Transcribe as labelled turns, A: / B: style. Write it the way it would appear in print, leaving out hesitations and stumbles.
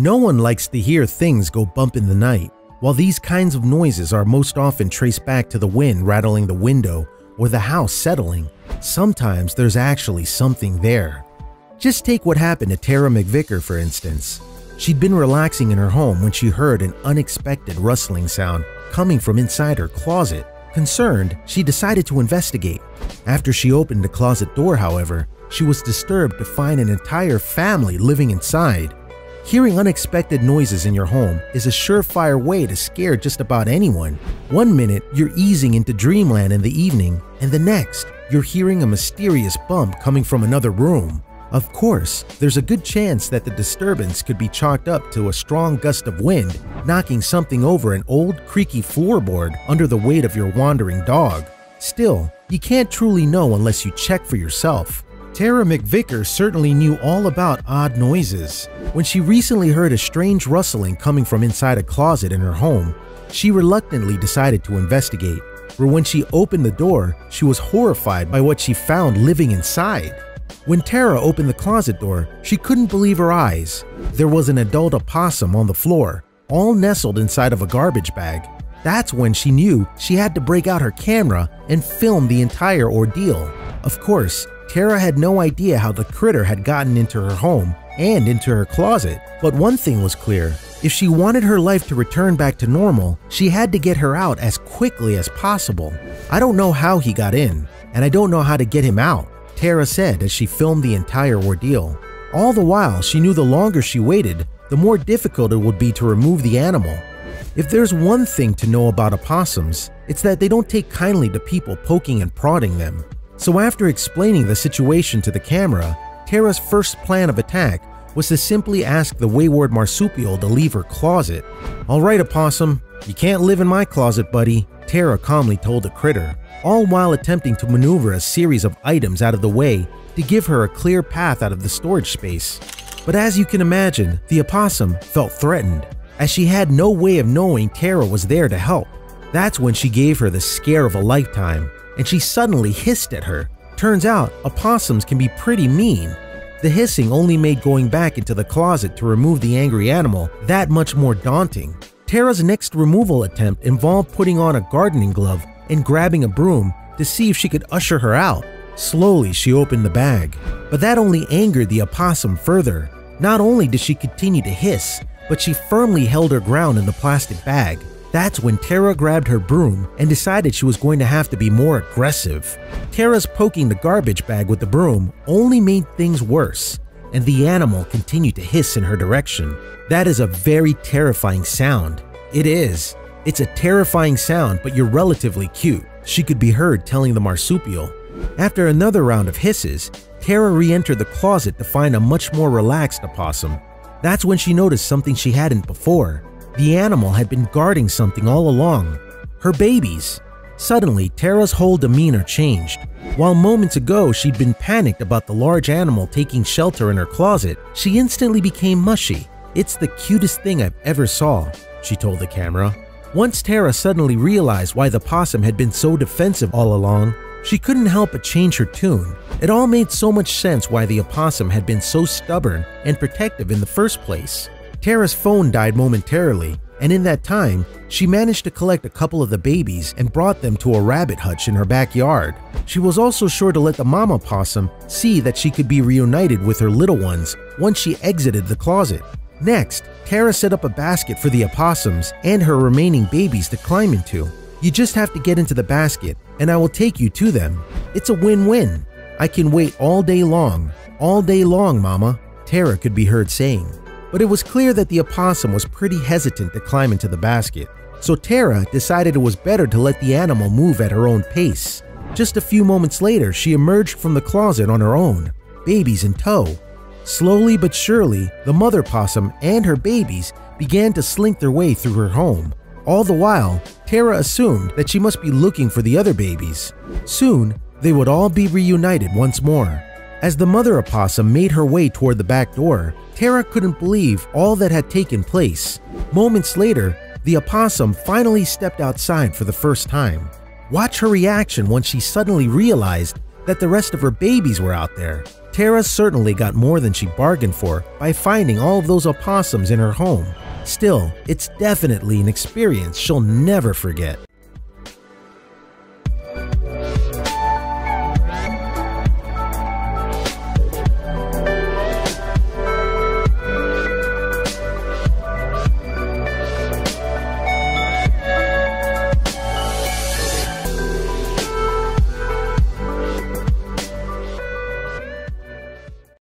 A: No one likes to hear things go bump in the night. While these kinds of noises are most often traced back to the wind rattling the window or the house settling, sometimes there's actually something there. Just take what happened to Tara McVicker for instance. She'd been relaxing in her home when she heard an unexpected rustling sound coming from inside her closet. Concerned, she decided to investigate. After she opened the closet door, however, she was disturbed to find an entire family living inside. Hearing unexpected noises in your home is a surefire way to scare just about anyone. One minute, you're easing into dreamland in the evening, and the next, you're hearing a mysterious bump coming from another room. Of course, there's a good chance that the disturbance could be chalked up to a strong gust of wind knocking something over an old, creaky floorboard under the weight of your wandering dog. Still, you can't truly know unless you check for yourself. Tara McVicker certainly knew all about odd noises. When she recently heard a strange rustling coming from inside a closet in her home, she reluctantly decided to investigate. But when she opened the door, she was horrified by what she found living inside. When Tara opened the closet door, she couldn't believe her eyes. There was an adult opossum on the floor, all nestled inside of a garbage bag. That's when she knew she had to break out her camera and film the entire ordeal. Of course, Tara had no idea how the critter had gotten into her home and into her closet. But one thing was clear. If she wanted her life to return back to normal, she had to get her out as quickly as possible. "I don't know how he got in, and I don't know how to get him out," Tara said as she filmed the entire ordeal. All the while, she knew the longer she waited, the more difficult it would be to remove the animal. If there's one thing to know about opossums, it's that they don't take kindly to people poking and prodding them. So after explaining the situation to the camera, Tara's first plan of attack was to simply ask the wayward marsupial to leave her closet. "All right, opossum, you can't live in my closet, buddy," Tara calmly told the critter, all while attempting to maneuver a series of items out of the way to give her a clear path out of the storage space. But as you can imagine, the opossum felt threatened, as she had no way of knowing Tara was there to help. That's when she gave her the scare of a lifetime, and she suddenly hissed at her. Turns out, opossums can be pretty mean. The hissing only made going back into the closet to remove the angry animal that much more daunting. Tara's next removal attempt involved putting on a gardening glove and grabbing a broom to see if she could usher her out. Slowly, she opened the bag, but that only angered the opossum further. Not only did she continue to hiss, but she firmly held her ground in the plastic bag. That's when Tara grabbed her broom and decided she was going to have to be more aggressive. Tara's poking the garbage bag with the broom only made things worse, and the animal continued to hiss in her direction. That is a very terrifying sound. It is. It's a terrifying sound, but you're relatively cute, she could be heard telling the marsupial. After another round of hisses, Tara re-entered the closet to find a much more relaxed opossum. That's when she noticed something she hadn't before. The animal had been guarding something all along. Her babies. Suddenly, Tara's whole demeanor changed. While moments ago she'd been panicked about the large animal taking shelter in her closet, she instantly became mushy. "It's the cutest thing I've ever saw," she told the camera. Once Tara suddenly realized why the possum had been so defensive all along, she couldn't help but change her tune. It all made so much sense why the opossum had been so stubborn and protective in the first place. Tara's phone died momentarily, and in that time, she managed to collect a couple of the babies and brought them to a rabbit hutch in her backyard. She was also sure to let the mama possum see that she could be reunited with her little ones once she exited the closet. Next, Tara set up a basket for the opossums and her remaining babies to climb into. "You just have to get into the basket, and I will take you to them. It's a win-win. I can wait all day long, mama," Tara could be heard saying. But it was clear that the opossum was pretty hesitant to climb into the basket, so Tara decided it was better to let the animal move at her own pace. Just a few moments later, she emerged from the closet on her own, babies in tow. Slowly but surely, the mother possum and her babies began to slink their way through her home. All the while, Tara assumed that she must be looking for the other babies. Soon, they would all be reunited once more. As the mother opossum made her way toward the back door, Tara couldn't believe all that had taken place. Moments later, the opossum finally stepped outside for the first time. Watch her reaction once she suddenly realized that the rest of her babies were out there. Tara certainly got more than she bargained for by finding all of those opossums in her home. Still, it's definitely an experience she'll never forget.